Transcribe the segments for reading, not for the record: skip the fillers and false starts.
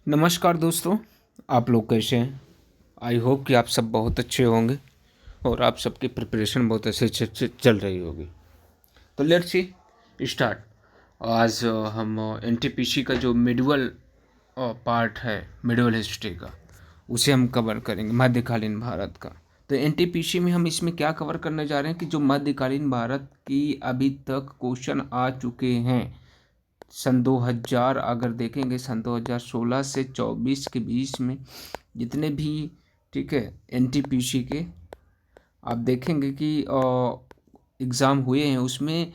नमस्कार दोस्तों, आप लोग कैसे हैं? आई होप कि आप सब बहुत अच्छे होंगे और आप सबकी प्रिपरेशन बहुत अच्छे से चल रही होगी। तो लेट्स सी स्टार्ट। आज हम एनटीपीसी का जो मिडवल पार्ट है, मिडवल हिस्ट्री का, उसे हम कवर करेंगे, मध्यकालीन भारत का। तो एनटीपीसी में हम इसमें क्या कवर करने जा रहे हैं कि जो मध्यकालीन भारत की अभी तक क्वेश्चन आ चुके हैं सन 2000, अगर देखेंगे सन 2016 से 24 के बीच में जितने भी, ठीक है, एनटीपीसी के आप देखेंगे कि एग्ज़ाम हुए हैं उसमें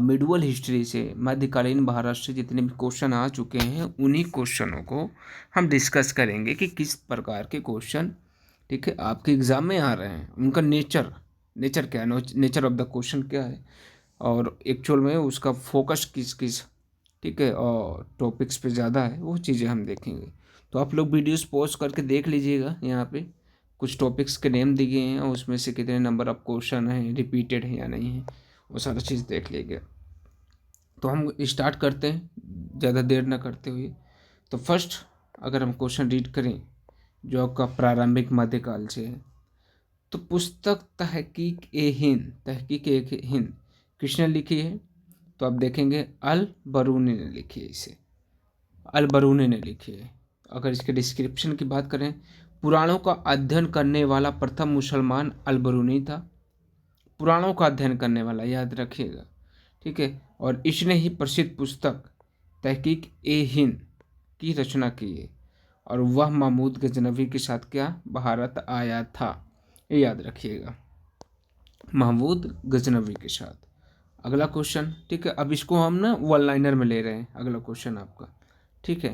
मिडवल हिस्ट्री से, मध्यकालीन भारत से जितने भी क्वेश्चन आ चुके हैं उन्हीं क्वेश्चनों को हम डिस्कस करेंगे कि किस प्रकार के क्वेश्चन, ठीक है, आपके एग्ज़ाम में आ रहे हैं, उनका नेचर नेचर क्या है, नेचर ऑफ द क्वेश्चन क्या है, और एक्चुअल में उसका फोकस किस किस, ठीक है, और टॉपिक्स पे ज़्यादा है, वो चीज़ें हम देखेंगे। तो आप लोग वीडियोस पॉज करके देख लीजिएगा। यहाँ पे कुछ टॉपिक्स के नेम दिए गए हैं और उसमें से कितने नंबर ऑफ क्वेश्चन हैं, रिपीटेड है या नहीं है, वो सारा चीज़ देख लीजिएगा। तो हम स्टार्ट करते हैं ज़्यादा देर ना करते हुए। तो फर्स्ट अगर हम क्वेश्चन रीड करें जो आपका प्रारंभिक मध्यकाल से है, तो पुस्तक तहकीक-ए-हिंद किसने लिखी है? तो आप देखेंगे अल बरूनी ने लिखी है इसे, अल बरूनी ने लिखी है। अगर इसके डिस्क्रिप्शन की बात करें, पुराणों का अध्ययन करने वाला प्रथम मुसलमान अल बरूनी था। पुराणों का अध्ययन करने वाला, याद रखिएगा, ठीक है। और इसने ही प्रसिद्ध पुस्तक तहकीक-ए-हिंद की रचना की है और वह महमूद गजनवी के साथ क्या भारत आया था, ये याद रखिएगा, महमूद गजनवी के साथ। अगला क्वेश्चन, ठीक है, अब इसको हम ना वन लाइनर में ले रहे हैं। अगला क्वेश्चन आपका, ठीक है,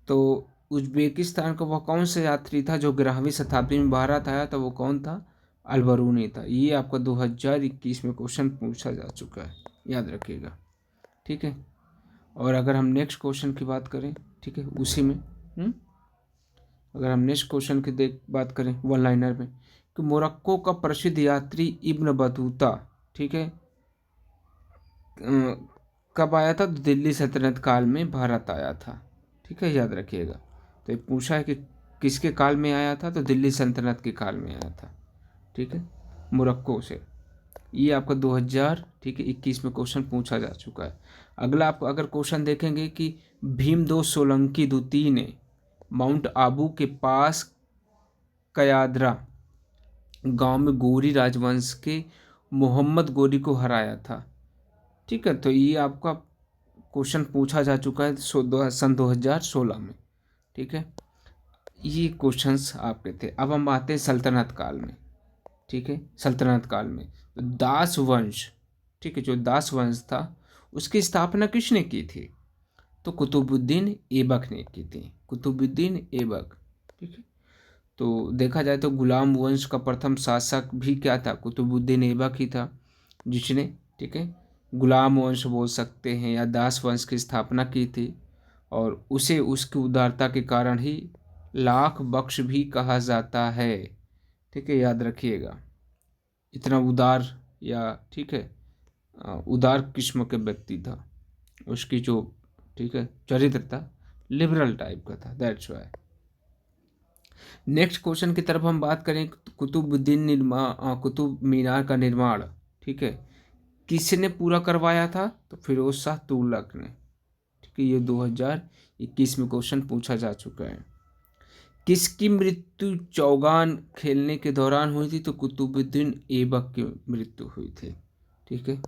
तो उज्बेकिस्तान का वह कौन सा यात्री था जो 11वीं शताब्दी में भारत आया था? वो कौन था? अलबरूनी था। ये आपका 2021 में क्वेश्चन पूछा जा चुका है, याद रखिएगा, ठीक है। और अगर हम नेक्स्ट क्वेश्चन की बात करें, ठीक है, उसी में अगर हम नेक्स्ट क्वेश्चन की बात करें वन लाइनर में, कि मोरक्को का प्रसिद्ध यात्री इब्न बतूता, ठीक है, कब आया था? तो दिल्ली सल्तनत काल में भारत आया था, ठीक है, याद रखिएगा। तो ये पूछा है कि किसके काल में आया था? तो दिल्ली सल्तनत के काल में आया था, ठीक है, मोरक्को से। ये आपका 2000, ठीक है, 21 में क्वेश्चन पूछा जा चुका है। अगला आप अगर क्वेश्चन देखेंगे कि भीमदेव सोलंकी द्वितीय ने माउंट आबू के पास कयाद्रा गांव में गोरी राजवंश के मोहम्मद गोरी को हराया था, ठीक है। तो ये आपका क्वेश्चन पूछा जा चुका है सन 2016 में, ठीक है। ये क्वेश्चंस आपके थे। अब हम आते हैं सल्तनत काल में, ठीक है। सल्तनत काल में तो दास वंश, ठीक है, जो दास वंश था उसकी स्थापना किसने की थी? तो कुतुबुद्दीन ऐबक ने की थी, कुतुबुद्दीन ऐबक, ठीक है। तो देखा जाए तो गुलाम वंश का प्रथम शासक भी क्या था? कुतुबुद्दीन ऐबक ही था, जिसने, ठीक है, गुलाम वंश बोल सकते हैं या दास वंश की स्थापना की थी। और उसे उसकी उदारता के कारण ही लाख बख्श भी कहा जाता है, ठीक है, याद रखिएगा। इतना उदार या, ठीक है, उदार किस्म के व्यक्ति था, उसकी जो, ठीक है, चरित्र था लिबरल टाइप का था, दैट्स वाई। नेक्स्ट क्वेश्चन की तरफ हम बात करें, कुतुब मीनार का निर्माण, ठीक है, किसने पूरा करवाया था? तो फिरोज शाह तुगलक ने, ठीक है। ये 2021 में क्वेश्चन पूछा जा चुका है। किसकी मृत्यु चौगान खेलने के दौरान हुई थी? तो कुतुबुद्दीन ऐबक की मृत्यु हुई थी, ठीक है।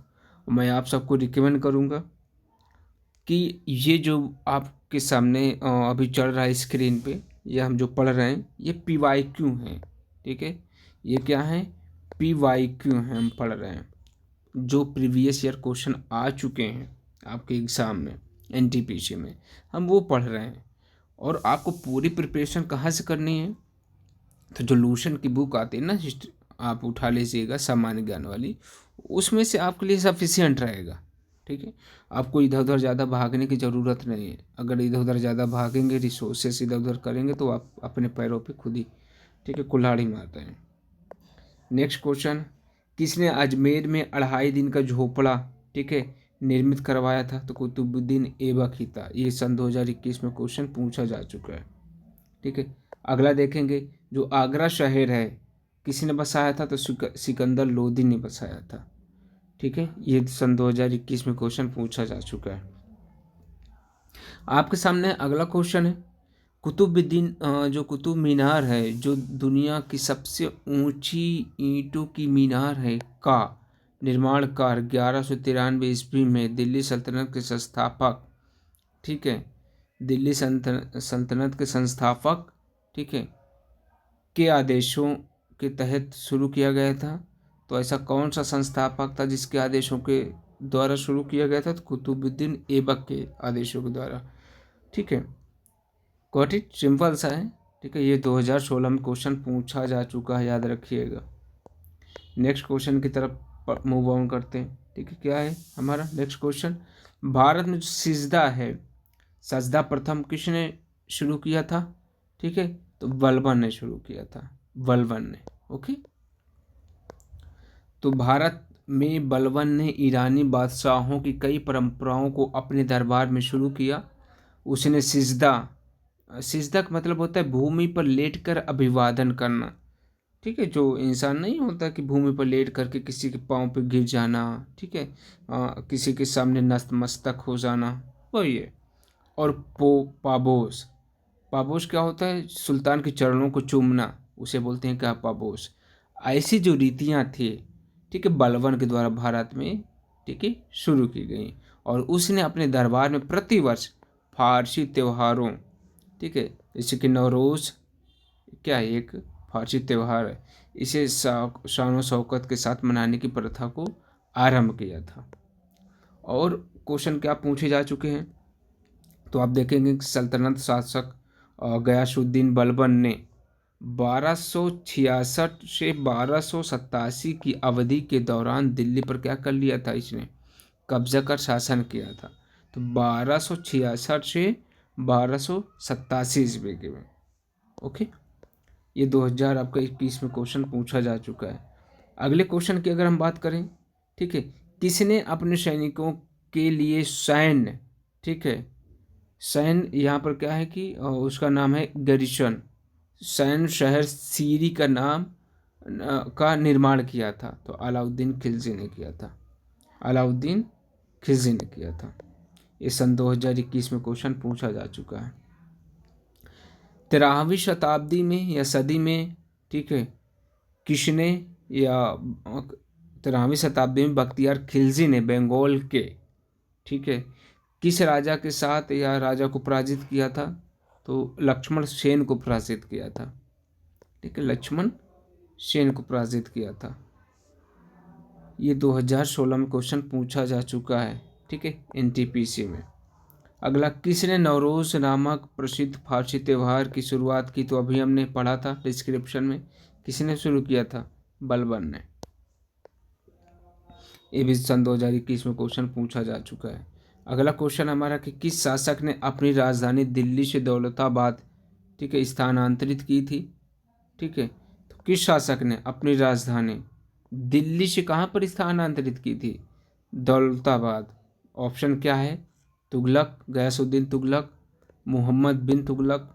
मैं आप सबको रिकमेंड करूँगा कि ये जो आपके सामने अभी चल रहा है स्क्रीन पे, ये हम जो पढ़ रहे हैं ये PYQ हैं, ठीक है। ये क्या है? PYQ हैं, हम पढ़ रहे हैं जो प्रीवियस ईयर क्वेश्चन आ चुके हैं आपके एग्ज़ाम में, एनटीपीसी में, हम वो पढ़ रहे हैं। और आपको पूरी प्रिपरेशन कहाँ से करनी है? तो जो लूशन की बुक आती है ना हिस्ट्री, आप उठा लीजिएगा, सामान्य ज्ञान वाली, उसमें से आपके लिए सफिशियंट रहेगा, ठीक है। आपको इधर उधर ज़्यादा भागने की ज़रूरत नहीं है। अगर इधर उधर ज़्यादा भागेंगे, रिसोर्सेस इधर उधर करेंगे, तो आप अपने पैरों पे खुद ही, ठीक है, कुल्हाड़ी मारते हैं। नेक्स्ट क्वेश्चन, किसने अजमेर में 2.5 दिन का झोपड़ा, ठीक है, निर्मित करवाया था? तो कुतुबुद्दीन ऐबक ही था। ये सन 2021 में क्वेश्चन पूछा जा चुका है। ठीक है, अगला देखेंगे, जो आगरा शहर है किसी ने बसाया था? तो सिकंदर लोदी ने बसाया था। ठीक है, ये सन 2021 में क्वेश्चन पूछा जा चुका है। आपके सामने अगला क्वेश्चन है, कुतुबुद्दीन जो कुतुब मीनार है, जो दुनिया की सबसे ऊंची ईंटों की मीनार है, का निर्माण कार्य 1193 ईस्वी में दिल्ली सल्तनत के संस्थापक, ठीक है, दिल्ली सल्तनत के संस्थापक, ठीक है, के आदेशों के तहत शुरू किया गया था? तो ऐसा कौन सा संस्थापक था जिसके आदेशों के द्वारा शुरू किया गया था? तो कुतुबुद्दीन ऐबक के आदेशों के द्वारा। ठीक है, गॉट इट, सिंपल सा है। ठीक है, ये 2016 में क्वेश्चन पूछा जा चुका है, याद रखिएगा। नेक्स्ट क्वेश्चन की तरफ मूव ऑन करते हैं। ठीक है, क्या है हमारा नेक्स्ट क्वेश्चन, भारत में जो सिजदा है, सजदा प्रथम किसने शुरू किया था? ठीक है, तो बलबन ने शुरू किया था, बलबन ने। ओके, तो भारत में बलबन ने ईरानी बादशाहों की कई परंपराओं को अपने दरबार में शुरू किया। उसने सिजदा, सिजदा का मतलब होता है भूमि पर लेटकर अभिवादन करना। ठीक है, जो इंसान नहीं होता कि भूमि पर लेट करके किसी के पाँव पे गिर जाना, ठीक है, किसी के सामने नतमस्तक हो जाना, वही है। और पाबोस, पाबोस क्या होता है? सुल्तान के चरणों को चूमना, उसे बोलते हैं क्या? पाबोस। ऐसी जो रीतियाँ थी, ठीक है, बलबन के द्वारा भारत में, ठीक है, शुरू की गई। और उसने अपने दरबार में प्रतिवर्ष फारसी त्योहारों, ठीक है, जैसे कि नवरोज़, क्या है, एक फारसी त्यौहार है, इसे शान शौकत के साथ मनाने की प्रथा को आरंभ किया था। और क्वेश्चन क्या पूछे जा चुके हैं, तो आप देखेंगे कि सल्तनत शासक गयासुद्दीन बलबन ने 1266 से 1287 की अवधि के दौरान दिल्ली पर क्या कर लिया था? इसने कब्जा कर शासन किया था। तो 1266 से 1287 ईस्वी के में। ओके, ये 2021 में क्वेश्चन पूछा जा चुका है। अगले क्वेश्चन की अगर हम बात करें, ठीक है, किसने अपने सैनिकों के लिए सैन्य, ठीक है, सैन्य यहाँ पर क्या है कि उसका नाम है गैरिसन, सैन्य शहर सीरी का नाम का निर्माण किया था? तो अलाउद्दीन खिलजी ने किया था, अलाउद्दीन खिलजी ने किया था। ये सन 2021 में क्वेश्चन पूछा जा चुका है। 13वीं शताब्दी में या सदी में, ठीक है, किसने, या 13वीं शताब्दी में बख्तियार खिलजी ने बंगाल के, ठीक है, किस राजा के साथ या राजा को पराजित किया था? तो लक्ष्मण सेन को पराजित किया था। ठीक है, लक्ष्मण सेन को पराजित किया था। ये 2016 में क्वेश्चन पूछा जा चुका है। ठीक है, एनटीपीसी में। अगला, किसने नवरोज नामक प्रसिद्ध फारसी त्यौहार की शुरुआत की? तो अभी हमने पढ़ा था डिस्क्रिप्शन में, किसने शुरू किया था? बलबन ने। ये भी सन 2021 में क्वेश्चन पूछा जा चुका है। अगला क्वेश्चन हमारा कि किस शासक ने अपनी राजधानी दिल्ली से दौलताबाद, ठीक है, स्थानांतरित की थी? ठीक है, तो किस शासक ने अपनी राजधानी दिल्ली से कहाँ पर स्थानांतरित की थी? दौलताबाद। ऑप्शन क्या है? तुगलक, गयासुद्दीन तुगलक, मोहम्मद बिन तुगलक,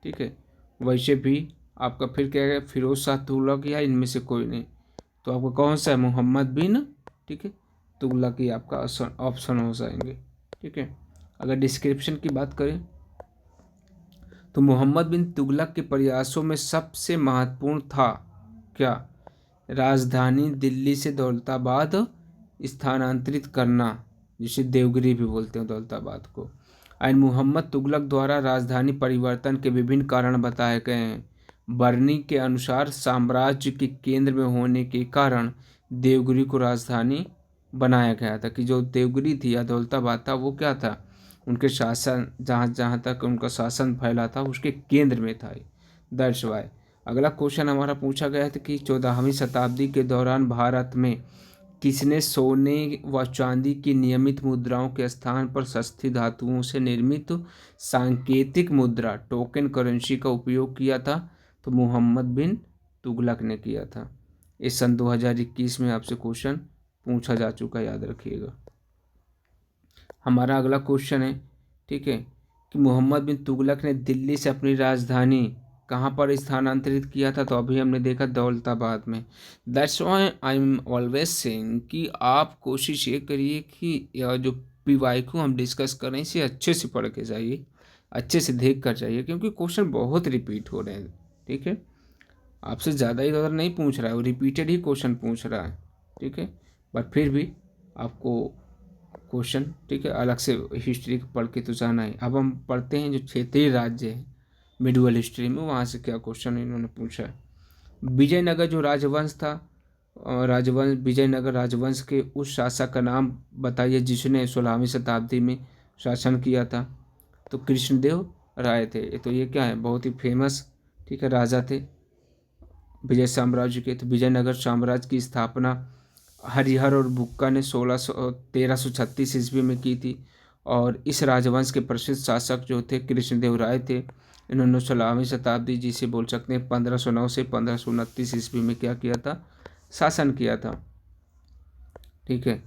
ठीक है, वैसे भी आपका फिर क्या है, फिरोज शाह तुगलक, या इनमें से कोई नहीं। तो आपको कौन सा है? मोहम्मद बिन, ठीक है, तुगलक ही आपका ऑप्शन हो जाएंगे। ठीक है, अगर डिस्क्रिप्शन की बात करें तो मोहम्मद बिन तुगलक के प्रयासों में सबसे महत्वपूर्ण था क्या? राजधानी दिल्ली से दौलताबाद स्थानांतरित करना, जिसे देवगिरी भी बोलते हैं दौलताबाद को। एंड मोहम्मद तुगलक द्वारा राजधानी परिवर्तन के विभिन्न कारण बताए गए हैं। बर्नी के अनुसार साम्राज्य के केंद्र में होने के कारण देवगिरी को राजधानी बनाया गया था, कि जो देवगिरी थी या दौलताबाद था वो क्या था, उनके शासन, जहाँ जहाँ तक उनका शासन फैला था उसके केंद्र में था। That's why. अगला क्वेश्चन हमारा पूछा गया था कि 14वीं शताब्दी के दौरान भारत में किसने सोने व चांदी की नियमित मुद्राओं के स्थान पर सस्ती धातुओं से निर्मित सांकेतिक मुद्रा, टोकन करेंसी का उपयोग किया था? तो मोहम्मद बिन तुगलक ने किया था। इस सन 2021 में आपसे क्वेश्चन पूछा जा चुका है, याद रखिएगा। हमारा अगला क्वेश्चन है, ठीक है, कि मोहम्मद बिन तुगलक ने दिल्ली से अपनी राजधानी कहाँ पर स्थानांतरित किया था? तो अभी हमने देखा दौलताबाद में। That's why I am always saying कि आप कोशिश ये करिए कि यह जो पीवाईक्यू हम डिस्कस कर रहे हैं इसे अच्छे से पढ़ के जाइए, अच्छे से देख कर जाइए, क्योंकि क्वेश्चन बहुत रिपीट हो रहे हैं, ठीक है। आपसे ज़्यादा इधर उधर नहीं पूछ रहा है, वो रिपीटेड ही क्वेश्चन पूछ रहा है, ठीक है। बट फिर भी आपको क्वेश्चन, ठीक है, अलग से हिस्ट्री पढ़ के तो जाना है। अब हम पढ़ते हैं जो क्षेत्रीय राज्य है मिडवल हिस्ट्री में, वहाँ से क्या क्वेश्चन इन्होंने पूछा है। विजयनगर जो राजवंश था, राजवंश विजयनगर राजवंश के उस शासक का नाम बताइए जिसने 16वीं शताब्दी में शासन किया था? तो कृष्णदेव राय थे। तो ये क्या है, बहुत ही फेमस, ठीक है, राजा थे विजय साम्राज्य के। तो विजयनगर साम्राज्य की स्थापना हरिहर और बुक्का ने 1336 ईस्वी में की थी। और इस राजवंश के प्रसिद्ध शासक जो थे कृष्णदेव राय थे। इन्होंने 16वीं शताब्दी जिसे बोल सकते हैं 1509 से 1529 ईस्वी में क्या किया था, शासन किया था, ठीक है।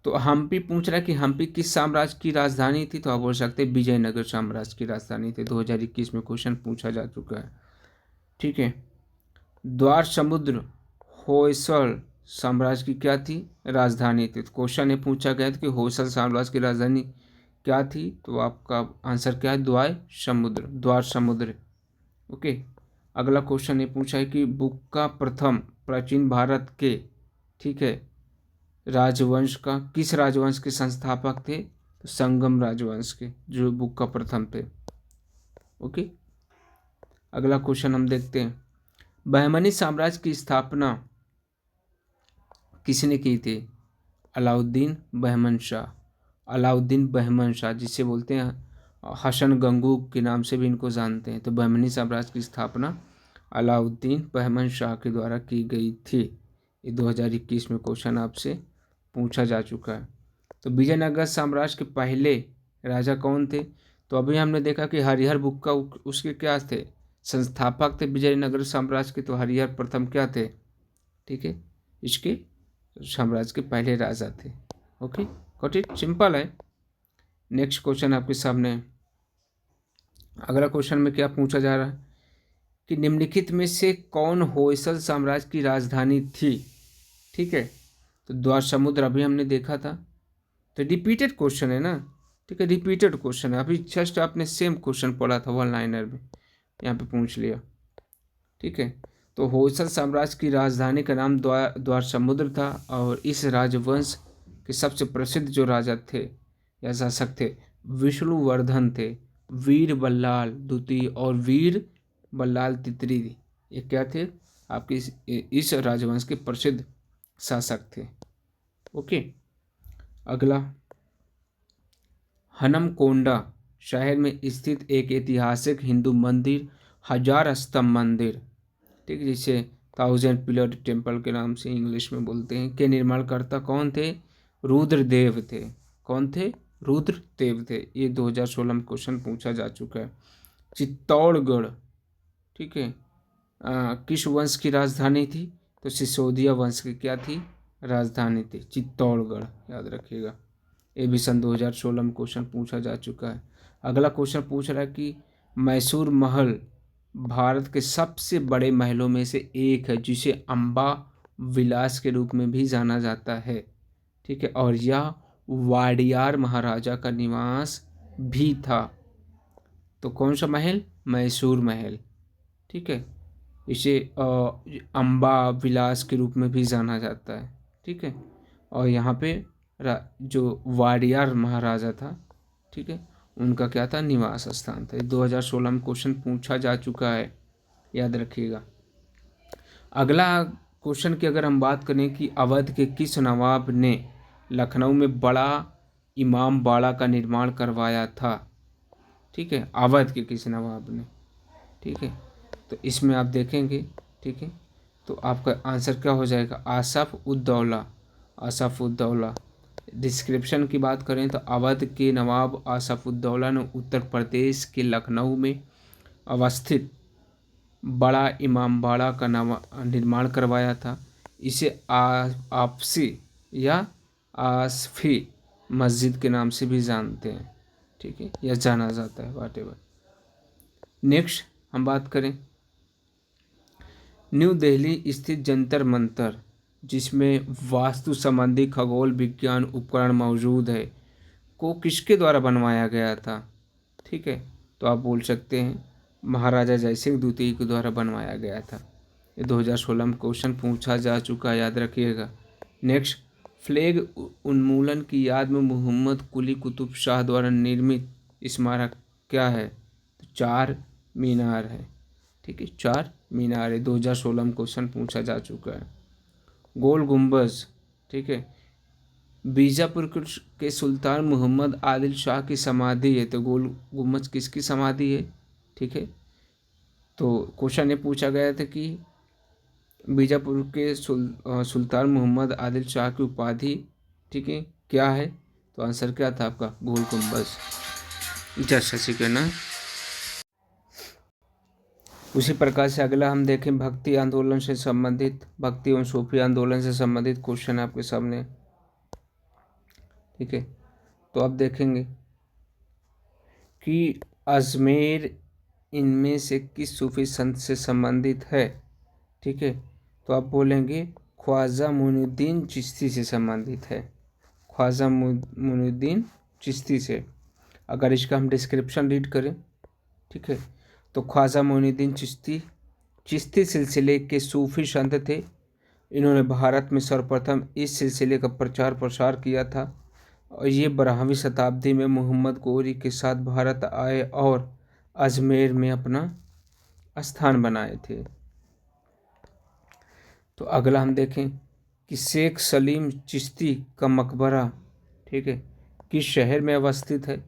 तो हम्पी पूछ रहा है कि हम्पी किस साम्राज्य की राजधानी थी? तो आप बोल सकते हैं विजयनगर साम्राज्य की राजधानी थी। 2021 में क्वेश्चन पूछा जा चुका है, ठीक है। द्वार समुद्र होयसल साम्राज्य की क्या थी, राजधानी थी? तो क्वेश्चन ये पूछा गया था कि होयसल साम्राज्य की राजधानी क्या थी? तो आपका आंसर क्या है, द्वार समुद्र। ओके। अगला क्वेश्चन ये पूछा है कि बुक्का प्रथम प्राचीन भारत के, ठीक है, राजवंश का किस राजवंश के संस्थापक थे? तो संगम राजवंश के, जो बुक्का प्रथम थे। ओके। अगला क्वेश्चन हम देखते हैं, बहमनी साम्राज्य की स्थापना किसने की थी? अलाउद्दीन बहमन शाह। अलाउद्दीन बहमन शाह, जिसे बोलते हैं हसन गंगूक के नाम से भी इनको जानते हैं। तो बहमनी साम्राज्य की स्थापना अलाउद्दीन बहमन शाह के द्वारा की गई थी। ये 2021 में क्वेश्चन आपसे पूछा जा चुका है। तो विजयनगर साम्राज्य के पहले राजा कौन थे? तो अभी हमने देखा कि हरिहर बुक्का उसके क्या थे, संस्थापक थे विजयनगर साम्राज्य के। तो हरिहर प्रथम क्या थे, ठीक है, इसके साम्राज्य के पहले राजा थे। ओके, गॉट इट, सिंपल है। नेक्स्ट क्वेश्चन आपके सामने है। अगला क्वेश्चन में क्या पूछा जा रहा है कि निम्नलिखित में से कौन होयसल साम्राज्य की राजधानी थी? ठीक है, तो द्वार समुद्र अभी हमने देखा था। तो रिपीटेड क्वेश्चन है ना, ठीक है, रिपीटेड क्वेश्चन है। अभी जस्ट आपने सेम क्वेश्चन पढ़ा था वन लाइनर में, यहाँ पे पूछ लिया, ठीक है। तो होयसल साम्राज्य की राजधानी का नाम द्वार समुद्र था। और इस राजवंश के सबसे प्रसिद्ध जो राजा थे या शासक थे विष्णुवर्धन थे, वीर बल्लाल द्वितीय और वीर बल्लाल तृतीय। ये क्या थे, आपके इस राजवंश के प्रसिद्ध शासक थे। ओके। अगला, हनमकोंडा शहर में स्थित एक ऐतिहासिक हिंदू मंदिर, हजार स्तंभ मंदिर, ठीक है, जिसे 1000 पिलर टेम्पल के नाम से इंग्लिश में बोलते हैं, के निर्माणकर्ता कौन थे? रुद्रदेव थे। कौन थे? रुद्रदेव थे। ये 2016 में क्वेश्चन पूछा जा चुका है। चित्तौड़गढ़, ठीक है, किस वंश की राजधानी थी? तो सिसोदिया वंश की क्या थी, राजधानी थी, चित्तौड़गढ़, याद रखिएगा। ये भी सन 2016 में क्वेश्चन पूछा जा चुका है। अगला क्वेश्चन पूछ रहा है कि मैसूर महल भारत के सबसे बड़े महलों में से एक है, जिसे अम्बा विलास के रूप में भी जाना जाता है, ठीक है, और यह वाडियार महाराजा का निवास भी था। तो कौन सा महल? मैसूर महल, ठीक है, इसे अम्बा विलास के रूप में भी जाना जाता है, ठीक है। और यहाँ पे जो वाडियार महाराजा था, ठीक है, उनका क्या था, निवास स्थान था। 2016 में क्वेश्चन पूछा जा चुका है, याद रखिएगा। अगला क्वेश्चन की अगर हम बात करें कि अवध के किस नवाब ने लखनऊ में बड़ा इमाम बाड़ा का निर्माण करवाया था? ठीक है, अवध के किस नवाब ने, ठीक है। तो इसमें आप देखेंगे, ठीक है, तो आपका आंसर क्या हो जाएगा, आसफ उद्दौला। आसफ उद्दौला। डिस्क्रिप्शन की बात करें तो अवध के नवाब आसफ उद्दौला ने उत्तर प्रदेश के लखनऊ में अवस्थित बड़ा इमामबाड़ा का निर्माण करवाया था। इसे आपसी या आसफी मस्जिद के नाम से भी जानते हैं, ठीक है, या जाना जाता है, वाट एवर। नेक्स्ट हम बात करें न्यू दिल्ली स्थित जंतर मंतर, जिसमें वास्तु संबंधी खगोल विज्ञान उपकरण मौजूद है, को किसके द्वारा बनवाया गया था? ठीक है, तो आप बोल सकते हैं महाराजा जयसिंह द्वितीय के द्वारा बनवाया गया था। ये 2016 में क्वेश्चन पूछा जा चुका है, याद रखिएगा। नेक्स्ट, फ्लैग उन्मूलन की याद में मोहम्मद कुली कुतुब शाह द्वारा निर्मित स्मारक क्या है? तो चार मीनार है, ठीक है, चार मीनार है। 2016 में क्वेश्चन पूछा जा चुका है। गोल गुम्बज, ठीक है, बीजापुर के सुल्तान मोहम्मद आदिल शाह की समाधि है, तो गोल गुम्बज किसकी समाधि है? ठीक है, तो क्वेश्चन ये पूछा गया था कि बीजापुर के सुल्तान मोहम्मद आदिल शाह की उपाधि, ठीक है, क्या है? तो आंसर क्या था आपका? गोल गुम्बज। जस्ट सेकंड ना। उसी प्रकार से अगला हम देखें भक्ति आंदोलन से संबंधित, भक्ति एवं सूफी आंदोलन से संबंधित क्वेश्चन आपके सामने, ठीक है। तो आप देखेंगे कि अजमेर इनमें से किस सूफी संत से संबंधित है? ठीक है, तो आप बोलेंगे ख्वाजा मोइनुद्दीन चिश्ती से संबंधित है, ख्वाजा मोइनुद्दीन चिश्ती से। अगर इसका हम डिस्क्रिप्शन रीड करें, ठीक है, तो ख्वाजा मोइनुद्दीन चिश्ती सिलसिले के सूफी संत थे। इन्होंने भारत में सर्वप्रथम इस सिलसिले का प्रचार प्रसार किया था और ये 12वीं शताब्दी में मोहम्मद गोरी के साथ भारत आए और अजमेर में अपना स्थान बनाए थे। तो अगला हम देखें कि शेख सलीम चिश्ती का मकबरा, ठीक है, किस शहर में अवस्थित है?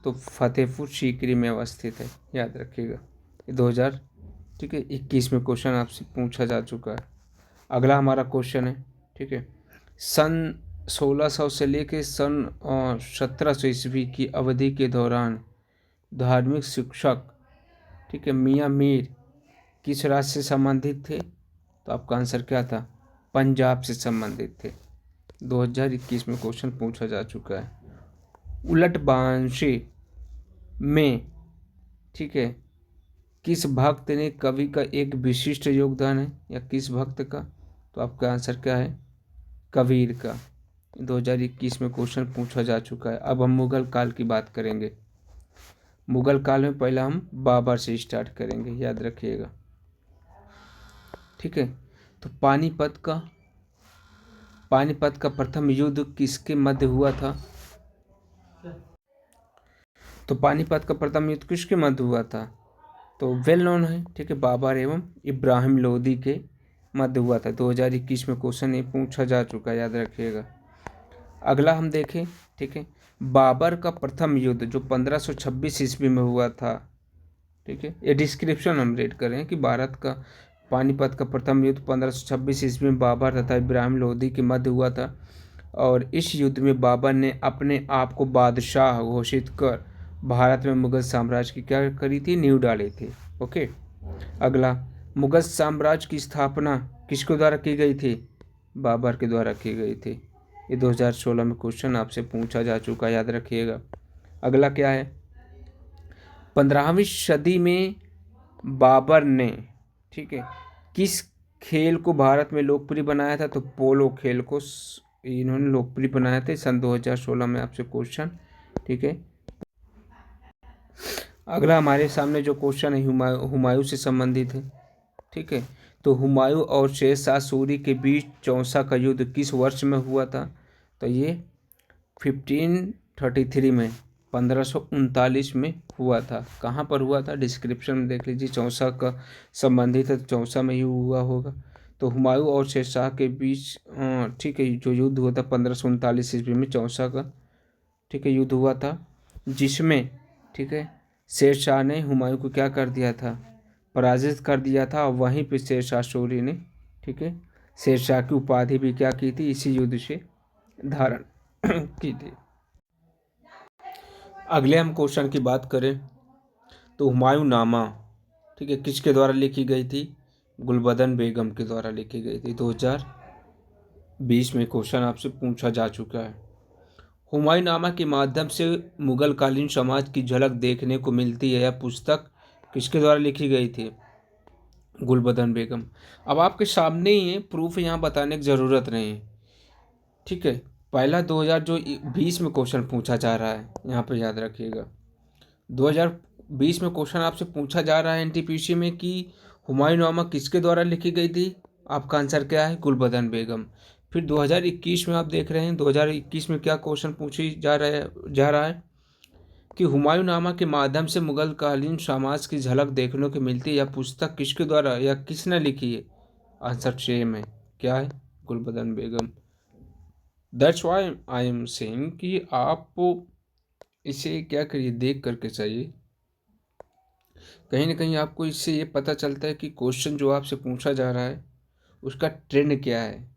तो फतेहपुर सीकरी में अवस्थित है, याद रखिएगा। ये 2000, ठीक है, 21 में क्वेश्चन आपसे पूछा जा चुका है। अगला हमारा क्वेश्चन है, ठीक है, सन 1600 से लेकर सन 1700 ईस्वी की अवधि के दौरान धार्मिक शिक्षक, ठीक है, मियाँ मीर किस राज्य से संबंधित थे? तो आपका आंसर क्या था? पंजाब से संबंधित थे। 2021 में क्वेश्चन पूछा जा चुका है। उलट बांशे में, ठीक है, किस भक्त ने कवि का एक विशिष्ट योगदान है, या किस भक्त का? तो आपका आंसर क्या है? कबीर का। 2021 में क्वेश्चन पूछा जा चुका है। अब हम मुगल काल की बात करेंगे। मुगल काल में पहला हम बाबर से स्टार्ट करेंगे, याद रखिएगा, ठीक है। तो पानीपत का प्रथम युद्ध किसके मध्य हुआ था? तो पानीपत का प्रथम युद्ध किसके मध्य हुआ था? तो वेल नोन है, ठीक है, बाबर एवं इब्राहिम लोदी के मध्य हुआ था। 2021 में क्वेश्चन ये पूछा जा चुका है, याद रखिएगा। अगला हम देखें, ठीक है, बाबर का प्रथम युद्ध जो 1526 ईस्वी में हुआ था, ठीक है, ये डिस्क्रिप्शन हम रीड करें कि भारत का पानीपत का प्रथम युद्ध 1526 ईस्वी में बाबर तथा इब्राहिम लोदी के मध्य हुआ था और इस युद्ध में बाबर ने अपने आप को बादशाह घोषित कर भारत में मुगल साम्राज्य की क्या करी थी? नींव डाली थी। ओके, अगला, मुगल साम्राज्य की स्थापना किसके द्वारा की गई थी? बाबर के द्वारा की गई थी। ये 2016 में क्वेश्चन आपसे पूछा जा चुका, याद रखिएगा। अगला क्या है? 15वीं सदी में बाबर ने, ठीक है, किस खेल को भारत में लोकप्रिय बनाया था? तो पोलो खेल को इन्होंने लोकप्रिय बनाया था सन 2016 में आपसे क्वेश्चन, ठीक है। अगला हमारे सामने जो क्वेश्चन है हुमायूं से संबंधित है, ठीक है। तो हुमायूं और शेरशाह सूरी के बीच चौसा का युद्ध किस वर्ष में हुआ था? तो ये 1533 में, 1539 में हुआ था। कहाँ पर हुआ था? डिस्क्रिप्शन में देख लीजिए, चौसा का संबंधित है, चौसा में ही हुआ होगा। तो हुमायूं और शेरशाह के बीच, ठीक है, जो युद्ध हुआ था 1539 ईस्वी में चौसा का, ठीक है, युद्ध हुआ था, जिसमें, ठीक है, शेरशाह ने हुमायूं को क्या कर दिया था? पराजित कर दिया था। और वहीं पे शेरशाह सूरी ने, ठीक है, शेरशाह की उपाधि भी क्या की थी? इसी युद्ध से धारण की थी। अगले हम क्वेश्चन की बात करें तो हुमायूं नामा, ठीक है, किसके द्वारा लिखी गई थी? गुलबदन बेगम के द्वारा लिखी गई थी। 2020 में क्वेश्चन आपसे पूछा जा चुका है। हुमायूंनामा के माध्यम से मुगल कालीन समाज की झलक देखने को मिलती है। यह पुस्तक किसके द्वारा लिखी गई थी? गुलबदन बेगम। अब आपके सामने ही है, प्रूफ यहाँ बताने की ज़रूरत नहीं है, ठीक है। पहला 2020 में क्वेश्चन पूछा जा रहा है, यहाँ पे याद रखिएगा। 2020 में क्वेश्चन आपसे पूछा जा रहा है एनटीपीसी में कि हुमायूंनामा किसके द्वारा लिखी गई थी? आपका आंसर क्या है? गुलबदन बेगम। फिर 2021 में आप देख रहे हैं, 2021 में क्या क्वेश्चन पूछी जा रहा है कि हुमायूंनामा के माध्यम से मुगल कालीन समाज की झलक देखने को मिलती है। यह पुस्तक किसके द्वारा या किसने लिखी है? आंसर सेम है, क्या है? Gulbadan Begum. That's why I am saying कि आप इसे क्या करिए, देख करके चाहिए। कहीं ना कहीं आपको इससे ये पता चलता है कि क्वेश्चन जो आपसे पूछा जा रहा है उसका ट्रेंड क्या है,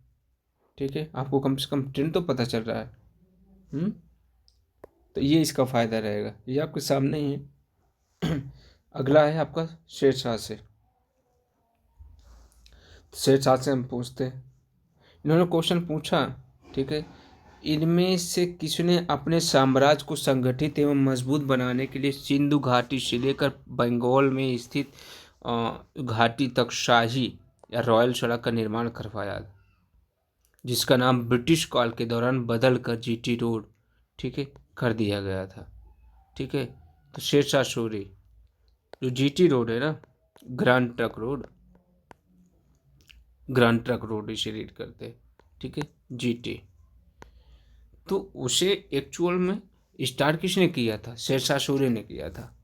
ठीक है। आपको कम से कम ट्रेंड तो पता चल रहा है। तो ये इसका फ़ायदा रहेगा, ये आपके सामने ही है। अगला है आपका शेरशाह से। शेरशाह से हम पूछते हैं, इन्होंने क्वेश्चन पूछा, ठीक है। इनमें से किसने अपने साम्राज्य को संगठित एवं मजबूत बनाने के लिए सिंधु घाटी से लेकर बंगाल में स्थित घाटी तक शाही या रॉयल सड़क का निर्माण करवाया, जिसका नाम ब्रिटिश काल के दौरान बदल कर जीटी रोड, ठीक है, कर दिया गया था, ठीक है। तो शेरशाह सूरी, जो जीटी रोड है ना, ग्रैंड ट्रक रोड इसे रीड करते हैं, ठीक है, जीटी। तो उसे एक्चुअल में स्टार्ट किसने किया था? शेरशाह सूरी ने किया था,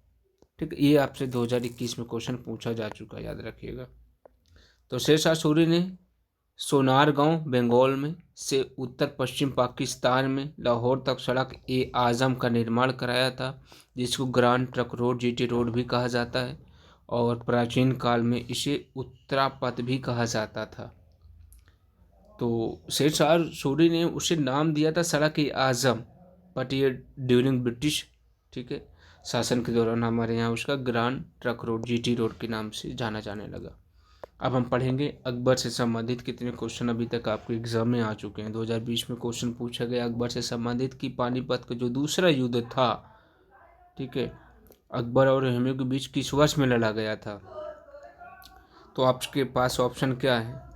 ठीक है। ये आपसे 2021 में क्वेश्चन पूछा जा चुका है, याद रखिएगा। तो शेरशाह सूरी ने सोनारगांव बंगाल में से उत्तर पश्चिम पाकिस्तान में लाहौर तक सड़क ए आज़म का निर्माण कराया था, जिसको grand truck road, GT road भी कहा जाता है, और प्राचीन काल में इसे उत्तरापथ भी कहा जाता था। तो शेरशाह सूरी ने उसे नाम दिया था सड़क ए आज़म, बट ये ड्यूरिंग ब्रिटिश, ठीक है, शासन के दौरान हमारे यहाँ उसका grand truck road, GT road के नाम से जाना जाने लगा। अब हम पढ़ेंगे अकबर से संबंधित कितने क्वेश्चन अभी तक आपके एग्जाम में आ चुके हैं। 2020 में क्वेश्चन पूछा गया अकबर से संबंधित कि पानीपत का जो दूसरा युद्ध था, ठीक है, अकबर और हुमायूं के बीच किस वर्ष में लड़ा गया था? तो आपके पास ऑप्शन क्या है?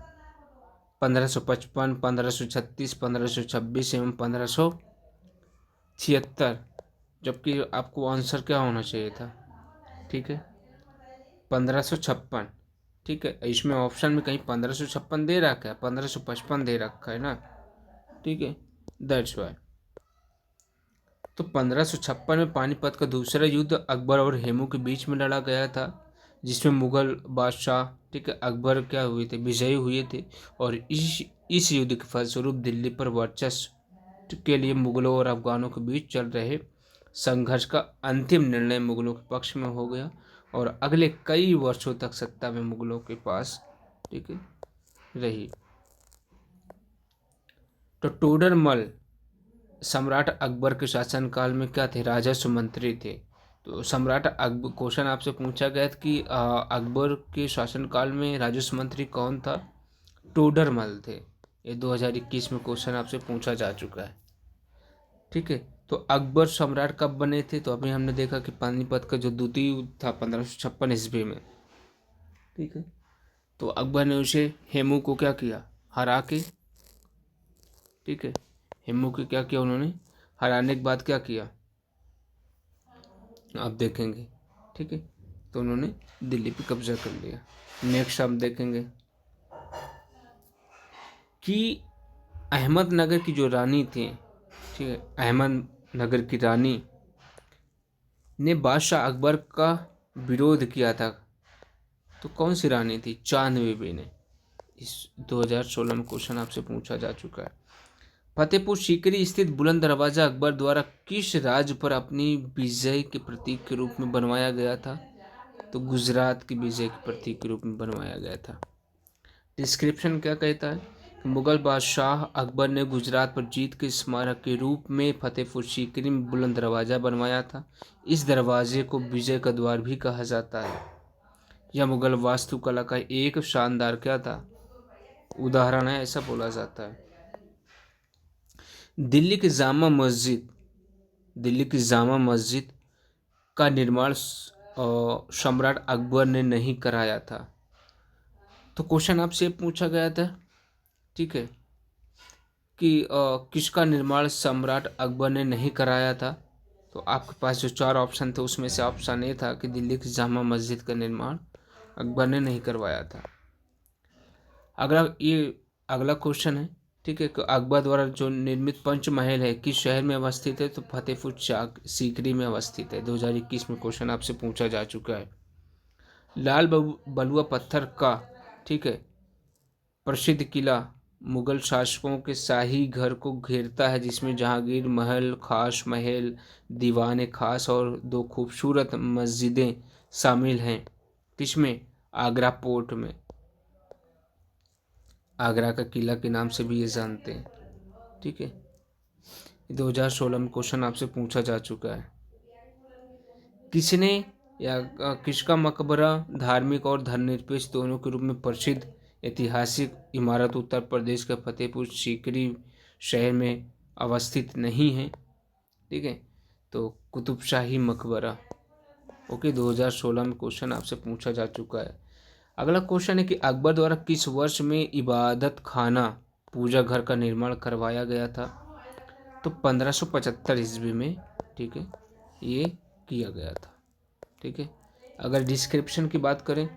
1555, 1536, 1526 एवं 1576। जबकि आपको आंसर क्या होना चाहिए था, ठीक है, 1556, ठीक है। इसमें ऑप्शन में कहीं 1556 दे रखा है, 1555 दे रखा है ना, ठीक है, दैट्स वाई। तो 1556 में पानीपत का दूसरा युद्ध अकबर और हुमायूं के बीच में लड़ा गया था, जिसमें मुगल बादशाह, ठीक है, अकबर क्या हुए थे, विजयी हुए थे। और इस युद्ध के फलस्वरूप दिल्ली पर वर्चस्व के लिए मुगलों और अफगानों के बीच चल रहे संघर्ष का अंतिम निर्णय मुगलों के पक्ष में हो गया, और अगले कई वर्षों तक सत्ता में मुगलों के पास, ठीक है, रही। तो टोडरमल सम्राट अकबर के शासनकाल में क्या थे? राजस्व मंत्री थे। तो सम्राट अकबर, क्वेश्चन आपसे पूछा गया था कि अकबर के शासनकाल में राजस्व मंत्री कौन था? टोडरमल थे। ये 2021 में क्वेश्चन आपसे पूछा जा चुका है, ठीक है। तो अकबर सम्राट कब बने थे? तो अभी हमने देखा कि पानीपत का जो द्वितीय युद्ध था 1556 ईस्वी में, ठीक है। तो अकबर ने उसे हेमू को क्या किया? हरा के, ठीक है, हेमू को क्या किया उन्होंने? हराने के बाद क्या किया आप देखेंगे, ठीक है। तो उन्होंने दिल्ली पे कब्जा कर लिया। नेक्स्ट हम देखेंगे कि अहमदनगर की जो रानी थी, ठीक है, अहमदनगर की रानी ने बादशाह अकबर का विरोध किया था। तो कौन सी रानी थी? चांद बीबी ने। इस 2016 में क्वेश्चन आपसे पूछा जा चुका है। फतेहपुर सीकरी स्थित बुलंद दरवाजा अकबर द्वारा किस राज्य पर अपनी विजय के प्रतीक के रूप में बनवाया गया था? तो गुजरात की विजय के प्रतीक के रूप में बनवाया गया था। डिस्क्रिप्शन क्या कहता है? मुगल बादशाह अकबर ने गुजरात पर जीत के स्मारक के रूप में फतेहपुर सीकरी में बुलंद दरवाजा बनवाया था। इस दरवाजे को विजय का द्वार भी कहा जाता है। यह मुगल वास्तुकला का एक शानदार क्या था? उदाहरण है, ऐसा बोला जाता है। दिल्ली की जामा मस्जिद दिल्ली की जामा मस्जिद का निर्माण सम्राट अकबर ने नहीं कराया था। तो क्वेश्चन आपसे पूछा गया था, ठीक है, कि किसका निर्माण सम्राट अकबर ने नहीं कराया था। तो आपके पास जो चार ऑप्शन थे उसमें से ऑप्शन ए था कि दिल्ली की जामा मस्जिद का निर्माण अकबर ने नहीं करवाया था। अगला क्वेश्चन है, ठीक है, कि अकबर द्वारा जो निर्मित पंचमहल है किस शहर में अवस्थित है। तो फतेहपुर सीकरी में अवस्थित है। 2021 में क्वेश्चन आपसे पूछा जा चुका है। लाल बलुआ पत्थर का, ठीक है, प्रसिद्ध किला मुगल शासकों के शाही घर को घेरता है, जिसमें जहांगीर महल, खास महल, दीवान खास और दो खूबसूरत मस्जिदें शामिल हैं। किसमें? आगरा पोर्ट में। आगरा का किला के नाम से भी ये जानते हैं, ठीक है। 2016 में क्वेश्चन आपसे पूछा जा चुका है। किसने या किसका मकबरा धार्मिक और धर्मनिरपेक्ष दोनों के रूप में प्रसिद्ध ऐतिहासिक इमारत उत्तर प्रदेश के फतेहपुर सीकरी शहर में अवस्थित नहीं है, ठीक है। तो कुतुबशाही मकबरा, ओके। 2016 में क्वेश्चन आपसे पूछा जा चुका है। अगला क्वेश्चन है कि अकबर द्वारा किस वर्ष में इबादत खाना पूजा घर का निर्माण करवाया गया था। तो 1575 ईस्वी में, ठीक है, ये किया गया था, ठीक है। अगर डिस्क्रिप्शन की बात करें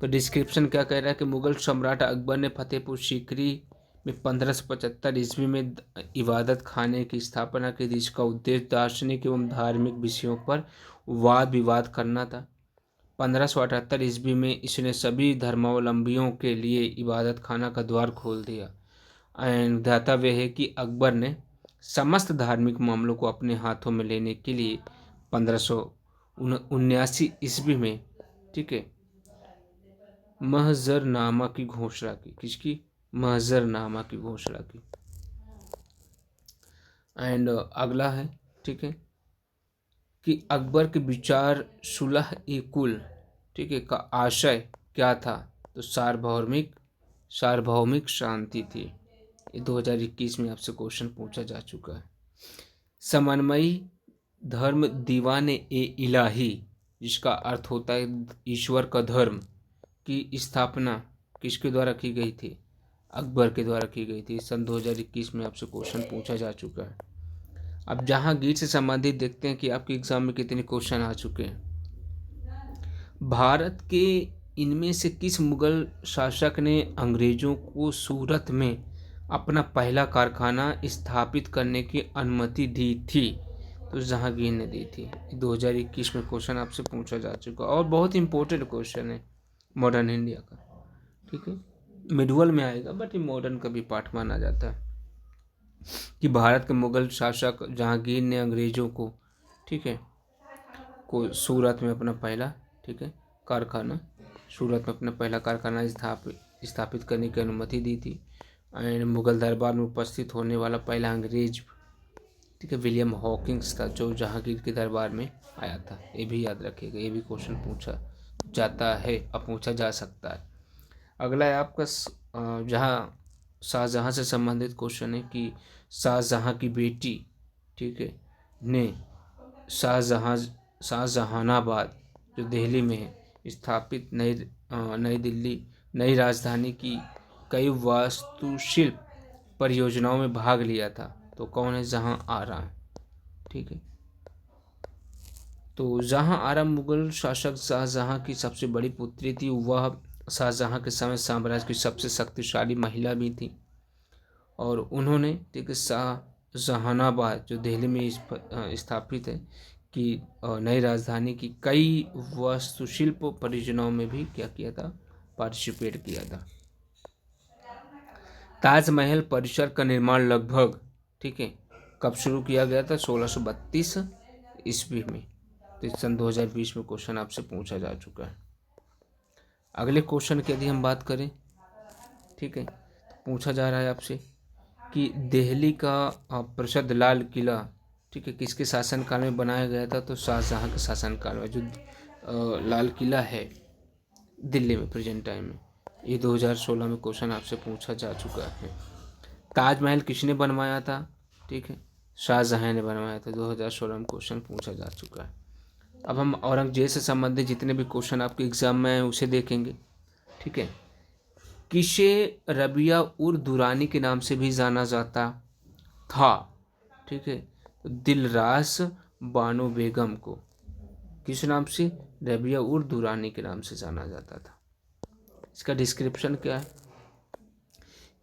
तो डिस्क्रिप्शन क्या कह रहा है कि मुगल सम्राट अकबर ने फतेहपुर सीकरी में 1575 ईस्वी में इबादत खाने की स्थापना की थी। इसका उद्देश्य दार्शनिक एवं धार्मिक विषयों पर वाद विवाद करना था। 1578 ईस्वी में इसने सभी धर्मावलंबियों के लिए इबादत खाना का द्वार खोल दिया। एंड दाताव्य है कि अकबर ने समस्त धार्मिक मामलों को अपने हाथों में लेने के लिए 1579 ईस्वी में, ठीक है, महजरनामा की घोषणा की। किसकी? महजरनामा की घोषणा की। एंड अगला है, ठीक है, कि अकबर के विचार सुलह ए कुल, ठीक है, का आशय क्या था। तो सार्वभौमिक शांति थी। ये 2021 में आपसे क्वेश्चन पूछा जा चुका है। समन्वयी धर्म दीवान ए इलाही, जिसका अर्थ होता है ईश्वर का धर्म, की स्थापना किसके द्वारा की गई थी? अकबर के द्वारा की गई थी। सन 2021 में आपसे क्वेश्चन पूछा जा चुका है। अब जहांगीर से संबंधित देखते हैं कि आपके एग्जाम में कितने क्वेश्चन आ चुके हैं। भारत के इनमें से किस मुगल शासक ने अंग्रेजों को सूरत में अपना पहला कारखाना स्थापित करने की अनुमति दी थी? तो जहांगीर ने दी थी। 2021 में क्वेश्चन आपसे पूछा जा चुका और बहुत इंपॉर्टेंट क्वेश्चन है मॉडर्न इंडिया का, ठीक है। मिडवल में आएगा बट ये मॉडर्न का भी पार्ट माना जाता है कि भारत के मुगल शासक जहांगीर ने अंग्रेजों को, ठीक है, को सूरत में अपना पहला, ठीक है, कारखाना सूरत में अपना पहला कारखाना स्थापित करने की अनुमति दी थी। एंड मुगल दरबार में उपस्थित होने वाला पहला अंग्रेज, ठीक है, विलियम हॉकिंस था, जो जहांगीर के दरबार में आया था। ये भी याद रखिएगा, ये भी क्वेश्चन पूछा जाता है और पूछा जा सकता है। अगला है आपका जहाँ शाहजहाँ से संबंधित क्वेश्चन है कि शाहजहाँ की बेटी, ठीक है, ने शाहजहानाबाद जो दिल्ली में है स्थापित नई राजधानी की कई वास्तुशिल्प परियोजनाओं में भाग लिया था। तो कौन है? जहां आरा, ठीक है। तो जहां आरा मुगल शासक शाहजहां की सबसे बड़ी पुत्री थी। वह शाहजहां के समय साम्राज्य की सबसे शक्तिशाली महिला भी थी और उन्होंने, ठीक है, शाहजहानाबाद जो दिल्ली में स्थापित है कि नई राजधानी की कई वास्तुशिल्प परियोजनाओं में भी क्या किया था? पार्टिसिपेट किया था। ताजमहल परिसर का निर्माण लगभग, ठीक है, कब शुरू किया गया था? 1632 ईस्वी में। तो सन 2020 में क्वेश्चन आपसे पूछा जा चुका है। अगले क्वेश्चन की यदि हम बात करें, ठीक है, पूछा जा रहा है आपसे कि दिल्ली का प्रसिद्ध लाल किला, ठीक है, किसके शासनकाल में बनाया गया था? तो शाहजहां के शासनकाल में। जो लाल किला है दिल्ली में प्रेजेंट टाइम में, ये 2016 में क्वेश्चन आपसे पूछा जा चुका है। ताजमहल किसने बनवाया था? ठीक है, शाहजहां ने बनवाया था। 2016 में क्वेश्चन पूछा जा चुका है। अब हम औरंगजेब से संबंधित जितने भी क्वेश्चन आपके एग्जाम में हैं उसे देखेंगे। ठीक है, किसे रबिया उर दुरानी के नाम से भी जाना जाता था? ठीक है, तो दिलरास बानो बेगम को किस नाम से? रबिया उर दुरानी के नाम से जाना जाता था। इसका डिस्क्रिप्शन क्या है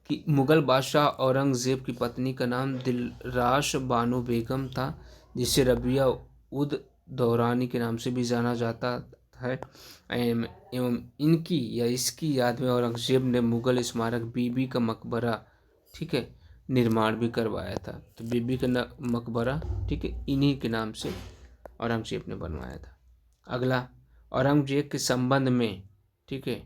कि मुगल बादशाह औरंगजेब की पत्नी का नाम दिलरास बानो बेगम था, जिसे रबिया उद दौरानी के नाम से भी जाना जाता है। एवं इनकी या इसकी याद में औरंगजेब ने मुगल स्मारक बीबी का मकबरा, ठीक है, निर्माण भी करवाया था। तो बीबी का मकबरा, ठीक है, इन्हीं के नाम से औरंगजेब ने बनवाया था। अगला, औरंगजेब के संबंध में, ठीक है,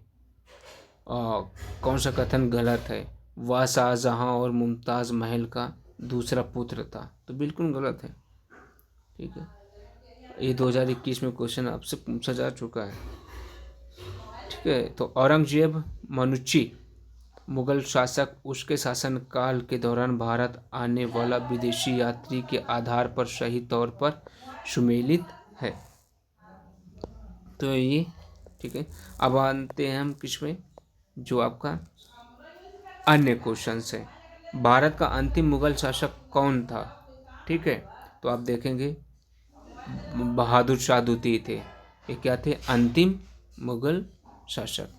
कौन सा कथन गलत है? वह शाहजहां और मुमताज़ महल का दूसरा पुत्र था। तो बिल्कुल गलत है। ठीक है, ये 2021 में क्वेश्चन आपसे पूछा जा चुका है। ठीक है, तो औरंगजेब मनुची मुगल शासक, उसके शासनकाल के दौरान भारत आने वाला विदेशी यात्री के आधार पर सही तौर पर सुमेलित है। तो ये ठीक है। अब आते हैं हम किसमें, जो आपका अन्य क्वेश्चन है। भारत का अंतिम मुगल शासक कौन था? ठीक है, तो आप देखेंगे बहादुर शाह द्वितीय थे। ये क्या थे? अंतिम मुगल शासक।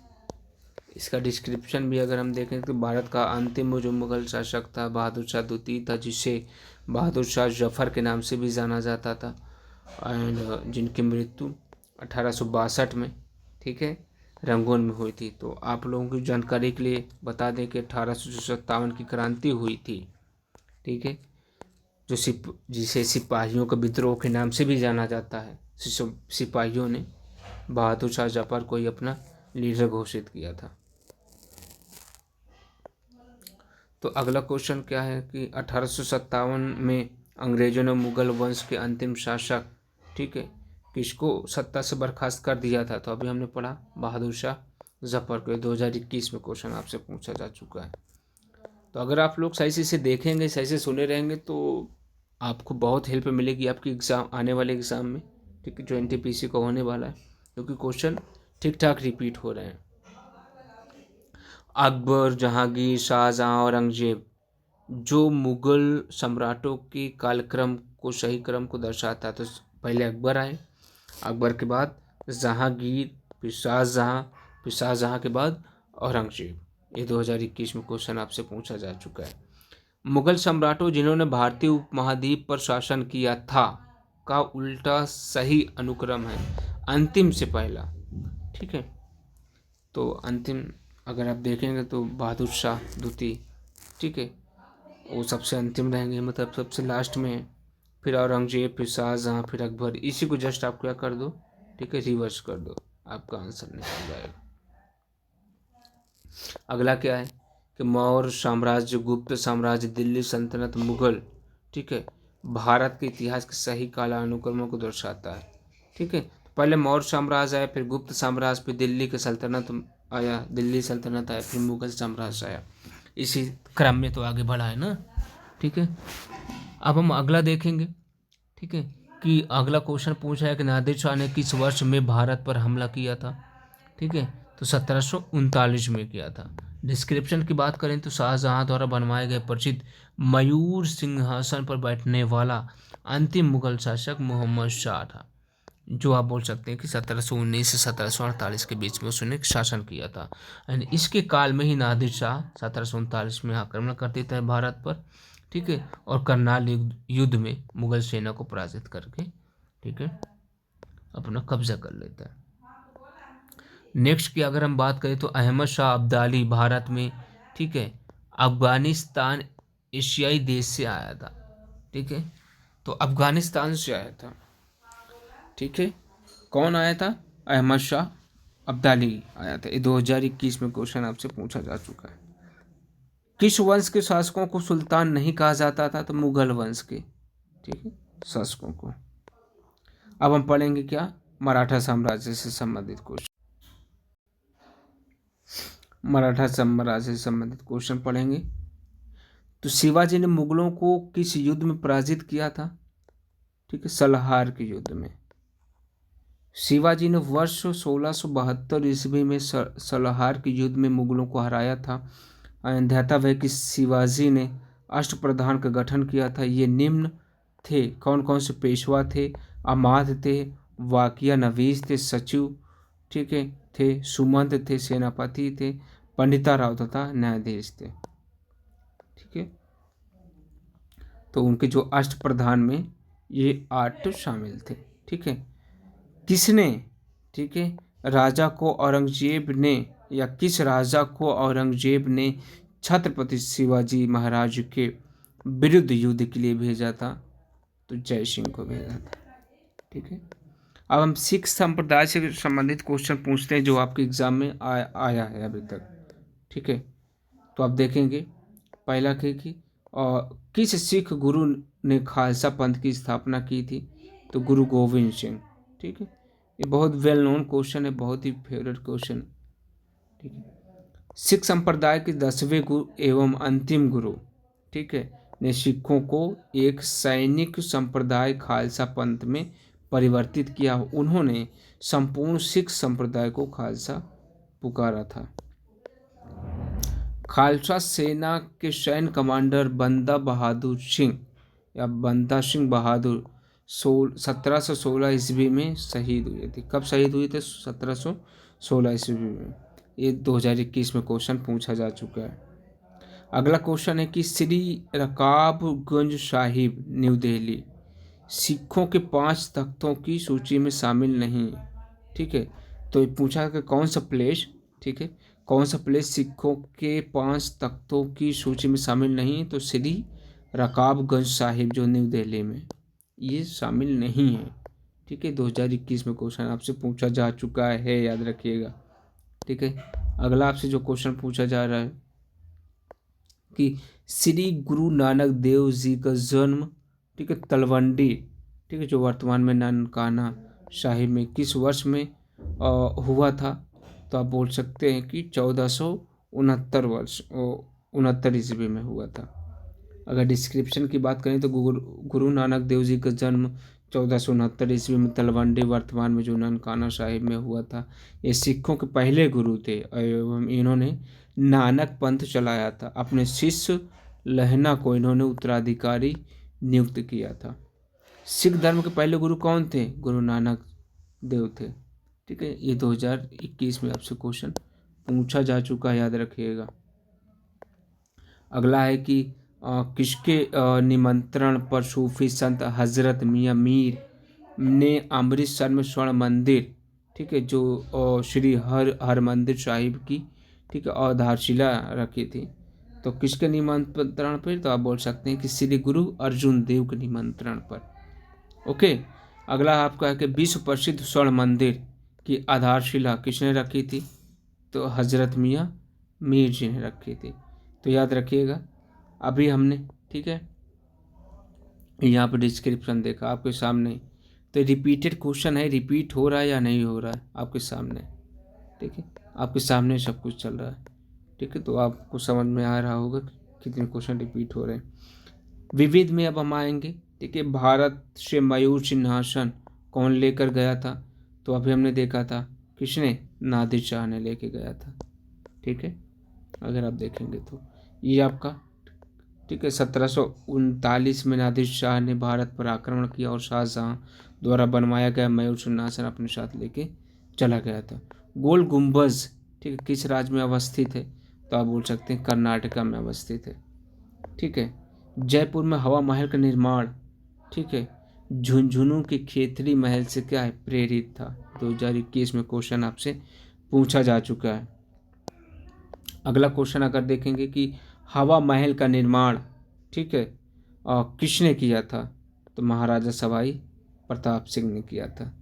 इसका डिस्क्रिप्शन भी अगर हम देखें तो भारत का अंतिम जो मुगल शासक था बहादुर शाह द्वितीय था, जिसे बहादुर शाह जफर के नाम से भी जाना जाता था, एंड जिनकी मृत्यु 1862 में, ठीक है, रंगून में हुई थी। तो आप लोगों की जानकारी के लिए बता दें कि 1857 की क्रांति हुई थी। ठीक है, जो जिसे सिपाहियों के विद्रोह के नाम से भी जाना जाता है। सिपाहियों ने बहादुर शाह जफर को ही अपना लीडर घोषित किया था। तो अगला क्वेश्चन क्या है कि 1857 में अंग्रेजों ने मुगल वंश के अंतिम शासक, ठीक है, किसको सत्ता से बर्खास्त कर दिया था? तो अभी हमने पढ़ा बहादुर शाह जफर को। 2021 में क्वेश्चन आपसे पूछा जा चुका है। तो अगर आप लोग सही से इसे देखेंगे, सही से सुने रहेंगे, तो आपको बहुत हेल्प मिलेगी आपकी एग्ज़ाम, आने वाले एग्ज़ाम में। ठीक है, जो NTPC का होने वाला है, क्योंकि क्वेश्चन ठीक ठाक रिपीट हो रहे हैं। अकबर, जहांगीर, शाहजहां, औरंगजेब जो मुगल सम्राटों के कालक्रम को, सही क्रम को दर्शाता है। तो पहले अकबर आए, अकबर के बाद जहांगीर, फिर शाहजहां, फिर शाहजहां के बाद औरंगजेब। ये 2021 में क्वेश्चन आपसे पूछा जा चुका है। मुगल सम्राटों जिन्होंने भारतीय उपमहाद्वीप पर शासन किया था का उल्टा सही अनुक्रम है अंतिम से पहला। ठीक है, तो अंतिम अगर आप देखेंगे तो बहादुर शाह द्वितीय, ठीक है, वो सबसे अंतिम रहेंगे, मतलब सबसे लास्ट में है। फिर औरंगजेब, फिर शाहजहाँ, फिर अकबर। इसी को जस्ट आप क्या कर दो, ठीक है, रिवर्स कर दो, आपका आंसर निकल जाएगा। अगला क्या है कि मौर्य साम्राज्य, गुप्त साम्राज्य, दिल्ली सल्तनत, मुगल, ठीक है, भारत के इतिहास के सही कालानुक्रमों को दर्शाता है। ठीक है, तो पहले मौर्य साम्राज्य आया, फिर गुप्त साम्राज्य, फिर दिल्ली के सल्तनत आया, दिल्ली सल्तनत आया, फिर मुगल साम्राज्य आया। इसी क्रम में तो आगे बढ़ा है ना। ठीक है, अब हम अगला देखेंगे। ठीक है, कि अगला क्वेश्चन पूछा है कि नादिर शाह ने किस वर्ष में भारत पर हमला किया था? ठीक है, तो 1739 में किया था। डिस्क्रिप्शन की बात करें तो शाहजहां द्वारा बनवाए गए प्रसिद्ध मयूर सिंहासन पर बैठने वाला अंतिम मुगल शासक मोहम्मद शाह था, जो आप बोल सकते हैं कि 1719 से 1748 के बीच में उसने शासन किया था। एंड इसके काल में ही नादिर शाह 1739 में आक्रमण कर देता है भारत पर। ठीक है, और करनाल युद्ध में मुगल सेना को पराजित करके, ठीक है, अपना कब्जा कर लेता है। नेक्स्ट की अगर हम बात करें तो अहमद शाह अब्दाली भारत में, ठीक है, अफगानिस्तान एशियाई देश से आया था। ठीक है, तो अफगानिस्तान से आया था। ठीक है, कौन आया था? अहमद शाह अब्दाली आया था। ये 2021 में क्वेश्चन आपसे पूछा जा चुका है। किस वंश के शासकों को सुल्तान नहीं कहा जाता था? तो मुगल वंश के, ठीक है, शासकों को। अब हम पढ़ेंगे क्या? मराठा साम्राज्य से संबंधित क्वेश्चन। मराठा साम्राज्य से संबंधित क्वेश्चन पढ़ेंगे। तो शिवाजी ने मुगलों को किस युद्ध में पराजित किया था? ठीक है, सलाहार के युद्ध में। शिवाजी ने वर्ष 1672 ईस्वी में सलाहार के युद्ध में मुगलों को हराया था। ध्यातव्य है कि शिवाजी ने अष्टप्रधान का गठन किया था। ये निम्न थे, कौन कौन से पेशवा थे? अमात्य थे, वाकिया नवीस थे, सचिव ठीक है थे, सुमंत थे, सेनापति थे, पंडिता राव तथा न्यायाधीश थे। ठीक है, तो उनके जो अष्टप्रधान में ये 8 शामिल थे। ठीक है, किसने ठीक है राजा को औरंगजेब ने या किस राजा को औरंगजेब ने छत्रपति शिवाजी महाराज के विरुद्ध युद्ध के लिए भेजा था? तो जय सिंह को भेजा था। ठीक है, अब हम सिख संप्रदाय से संबंधित क्वेश्चन पूछते हैं जो आपके एग्जाम में आया है अभी तक। ठीक है, तो आप देखेंगे पहला कि किस सिख गुरु ने खालसा पंथ की स्थापना की थी? तो गुरु गोविंद सिंह। ठीक है, ये बहुत वेल नोन क्वेश्चन है, बहुत ही फेवरेट क्वेश्चन। ठीक है, सिख संप्रदाय के 10वें गुरु एवं अंतिम गुरु ठीक है ने सिखों को एक सैनिक संप्रदाय खालसा पंथ में परिवर्तित किया। उन्होंने संपूर्ण सिख संप्रदाय को खालसा पुकारा था। खालसा सेना के सैन्य कमांडर बंदा बहादुर सिंह या बंदा सिंह बहादुर 1716 ईस्वी में शहीद हुए थे। कब शहीद हुए थे? 1716 ईस्वी में। ये 2021 में क्वेश्चन पूछा जा चुका है। अगला क्वेश्चन है कि श्री रकाबगंज साहिब न्यू दिल्ली सिखों के 5 तख्तों की सूची में शामिल नहीं है। ठीक है, तो ये पूछा कि कौन सा प्लेस ठीक है कौन सा प्लेस सिखों के 5 तख्तों की सूची में शामिल नहीं है? तो श्री रकाबगंज साहिब जो न्यू दिल्ली में ये शामिल नहीं है। ठीक है, 2021 में क्वेश्चन आपसे पूछा जा चुका है, याद रखिएगा। ठीक है, अगला आपसे जो क्वेश्चन पूछा जा रहा है कि श्री गुरु नानक देव जी का जन्म ठीक है तलवंडी ठीक है जो वर्तमान में ननकाना साहिब में किस वर्ष में हुआ था? तो आप बोल सकते हैं कि 1469 ईस्वी में हुआ था। अगर डिस्क्रिप्शन की बात करें तो गुरु नानक देव जी का जन्म 1469 ईस्वी में तलवंडी वर्तमान में जो ननकाना साहिब में हुआ था। ये सिखों के पहले गुरु थे एवं इन्होंने नानक पंथ चलाया था। अपने शिष्य लहना को इन्होंने उत्तराधिकारी नियुक्त किया था। सिख धर्म के पहले गुरु कौन थे? गुरु नानक देव थे। ठीक है, ये 2021 में आपसे क्वेश्चन पूछा जा चुका है, याद रखिएगा। अगला है कि किसके निमंत्रण पर सूफी संत हजरत मियाँ मीर ने अमृतसर में स्वर्ण मंदिर ठीक है जो श्री हरमंदिर साहिब की ठीक है आधारशिला रखी थी? तो किसके निमंत्रण पर? तो आप बोल सकते हैं कि श्री गुरु अर्जुन देव के निमंत्रण पर। ओके, अगला आपका है कि विश्व प्रसिद्ध स्वर्ण मंदिर की आधारशिला किसने रखी थी? तो हजरत मियाँ मीर जी ने रखी थी। तो याद रखिएगा, अभी हमने ठीक है यहाँ पर डिस्क्रिप्शन देखा आपके सामने, तो रिपीटेड क्वेश्चन है, रिपीट हो रहा है या नहीं हो रहा है आपके सामने। ठीक है, आपके सामने सब कुछ चल रहा है। ठीक है, तो आपको समझ में आ रहा होगा कितने क्वेश्चन रिपीट हो रहे हैं। विविध में अब हम आएंगे। ठीक है, भारत से मयूर सिंहासन कौन लेकर गया था? तो अभी हमने देखा था किसने? नादिर शाह ने लेके गया था। ठीक है, अगर आप देखेंगे तो ये आपका ठीक है 1739 में नादिर शाह ने भारत पर आक्रमण किया और शाहजहां द्वारा बनवाया गया मयूर सिंहासन अपने साथ लेके चला गया था। गोल गुंबज ठीक है किस राज्य में अवस्थित है? तो आप बोल सकते हैं कर्नाटका में अवस्थित है। ठीक है, जयपुर में हवा महल का निर्माण ठीक है झुंझुनू के खेतरी महल से क्या है प्रेरित था? 2021 में क्वेश्चन आपसे पूछा जा चुका है। अगला क्वेश्चन अगर देखेंगे कि हवा महल का निर्माण ठीक है किसने किया था? तो महाराजा सवाई प्रताप सिंह ने किया था।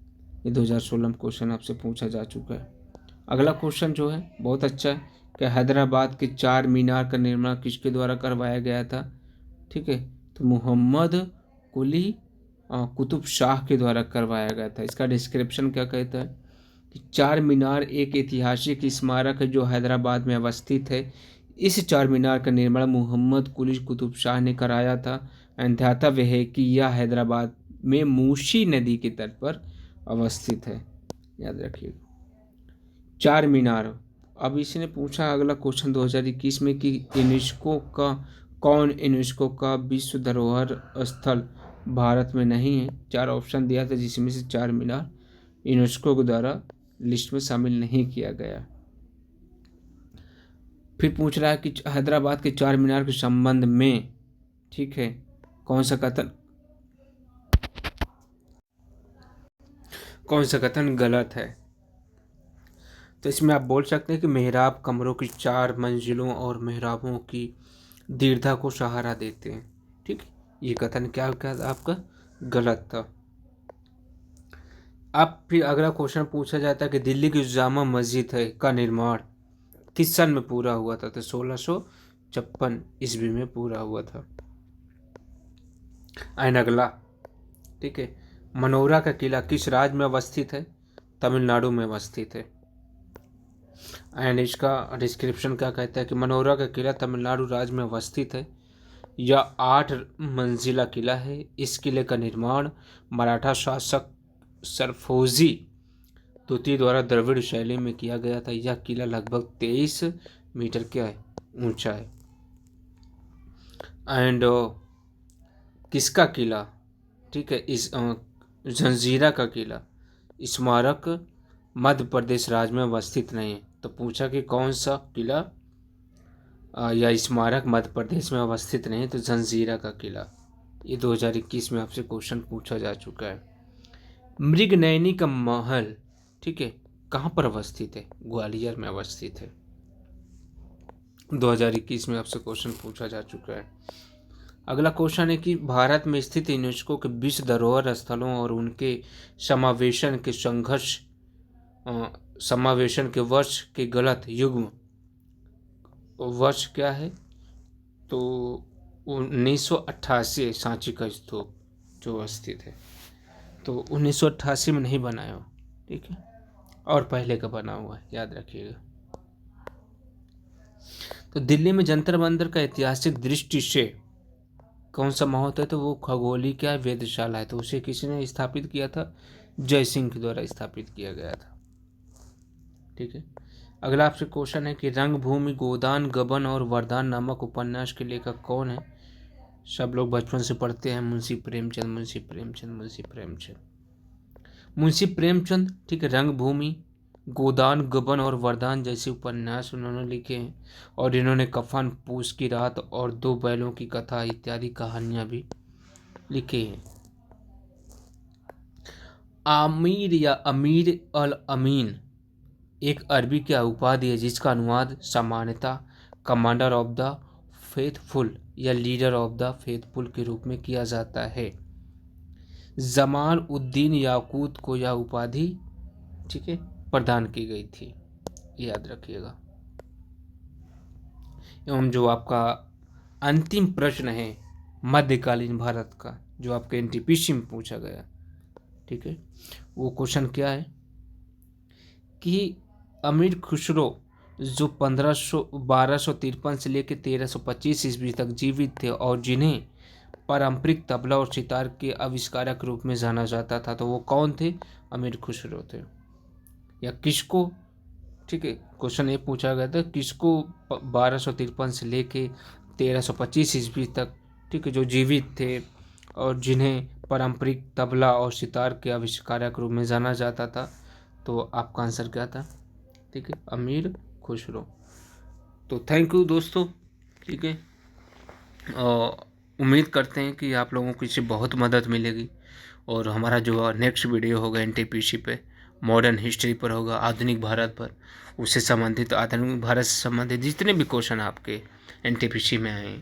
ये 2016 में क्वेश्चन आपसे पूछा जा चुका है। अगला क्वेश्चन जो है बहुत अच्छा है कि हैदराबाद के 4 मीनार का निर्माण किसके द्वारा करवाया गया था? ठीक है, तो मोहम्मद कुली कुतुब शाह के द्वारा करवाया गया था। इसका डिस्क्रिप्शन क्या कहता है कि 4 मीनार एक ऐतिहासिक स्मारक है जो हैदराबाद में अवस्थित है। इस चार मीनार का निर्माण मोहम्मद कुली कुतुब शाह ने कराया था। ध्यातव्य है कि यह हैदराबाद में मूसी नदी के तट पर अवस्थित है, याद रखिएगा। चार मीनार। अब इसने पूछा अगला क्वेश्चन 2021 में कि यूनेस्को का विश्व धरोहर स्थल भारत में नहीं है। चार ऑप्शन दिया था जिसमें से चार मीनार यूनेस्को के द्वारा लिस्ट में शामिल नहीं किया गया। फिर पूछ रहा है कि हैदराबाद के चार मीनार के संबंध में, ठीक है, कौन सा कथन गलत है। तो इसमें आप बोल सकते हैं कि मेहराब कमरों की चार मंजिलों और मेहराबों की दीर्घता को सहारा देते हैं। ठीक, ये कथन क्या था आपका, गलत था। अब फिर अगला क्वेश्चन पूछा जाता है कि दिल्ली की जामा मस्जिद है का निर्माण किस सन में पूरा हुआ था। तो 1656 ईस्वी में पूरा हुआ था। एंड अगला, ठीक है, मनोरा का किला किस राज्य में अवस्थित है। तमिलनाडु में अवस्थित है। एंड इसका डिस्क्रिप्शन क्या कहता है कि मनोरा का किला तमिलनाडु राज्य में अवस्थित है। यह 8 मंजिला किला है। इस किले का निर्माण मराठा शासक सरफोजी द्वितीय द्वारा द्रविड़ शैली में किया गया था। यह किला लगभग 23 मीटर का ऊंचा है। एंड किसका किला, ठीक है, इस जंजीरा का किला स्मारक मध्य प्रदेश राज्य में अवस्थित नहीं है। तो पूछा कि कौन सा किला या स्मारक मध्य प्रदेश में अवस्थित नहीं है। तो जंजीरा का किला। ये 2021 में आपसे क्वेश्चन पूछा जा चुका है। मृगनयनी का महल, ठीक है, कहाँ पर अवस्थित है। ग्वालियर में अवस्थित है। 2021 में आपसे क्वेश्चन पूछा जा चुका है। अगला क्वेश्चन है कि भारत में स्थित यूनेस्को के विश्व धरोहर स्थलों और उनके समावेशन के वर्ष के गलत युग्म वर्ष क्या है। तो 1988 सांची का स्तूप जो स्थित है, तो 1988 में नहीं बनाया हो, ठीक है, और पहले का बना हुआ है, याद रखिएगा। तो दिल्ली में जंतर मंतर का ऐतिहासिक दृष्टि से कौन सा महत्व है। तो वो खगोलीय क्या वेधशाला है। तो उसे किसी ने स्थापित किया था, जय सिंह के द्वारा स्थापित किया गया था। ठीक है, अगला आपसे क्वेश्चन है कि रंगभूमि, गोदान, गबन और वरदान नामक उपन्यास के लेखक कौन है। सब लोग बचपन से पढ़ते हैं, मुंशी प्रेमचंद, मुंशी प्रेमचंद, मुंशी प्रेमचंद, मुंशी प्रेमचंद। ठीक है, रंगभूमि, गोदान, गबन और वरदान जैसे उपन्यास उन्होंने लिखे हैं। और इन्होंने कफन, पूस की रात और दो बैलों की कथा इत्यादि कहानियां भी लिखी हैं। आमिर या अमीर अल अमीन एक अरबी की उपाधि है जिसका अनुवाद सामान्यतः कमांडर ऑफ द फेथफुल या लीडर ऑफ द फेथफुल के रूप में किया जाता है। जमान उद्दीन याकूत को यह उपाधि, ठीक है, प्रदान की गई थी, याद रखिएगा। एवं जो आपका अंतिम प्रश्न है मध्यकालीन भारत का, जो आपके एनटीपीसी में पूछा गया, ठीक है, वो क्वेश्चन क्या है कि अमीर खुसरो जो 1253 से लेकर 1325 ईस्वी तक जीवित थे और जिन्हें पारंपरिक तबला और सितार के आविष्कारक रूप में जाना जाता था, तो वो कौन थे। अमीर खुसरो थे। या किसको, ठीक है, क्वेश्चन ये पूछा गया था, किसको 1253 से लेके 1325 ईस्वी तक, ठीक है, जो जीवित थे और जिन्हें पारंपरिक तबला और सितार के आविष्कारक रूप में जाना जाता था। तो आपका आंसर क्या था, ठीक है, अमीर खुसरो। तो थैंक यू दोस्तों, ठीक है, उम्मीद करते हैं कि आप लोगों को इससे बहुत मदद मिलेगी। और हमारा जो नेक्स्ट वीडियो होगा एनटीपीसी पे, मॉडर्न हिस्ट्री पर होगा, आधुनिक भारत पर, उससे संबंधित, आधुनिक भारत से संबंधित जितने भी क्वेश्चन आपके एनटीपीसी में आए,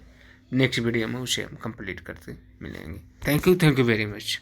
नेक्स्ट वीडियो में उसे हम कंप्लीट करते मिलेंगे। Thank you very much.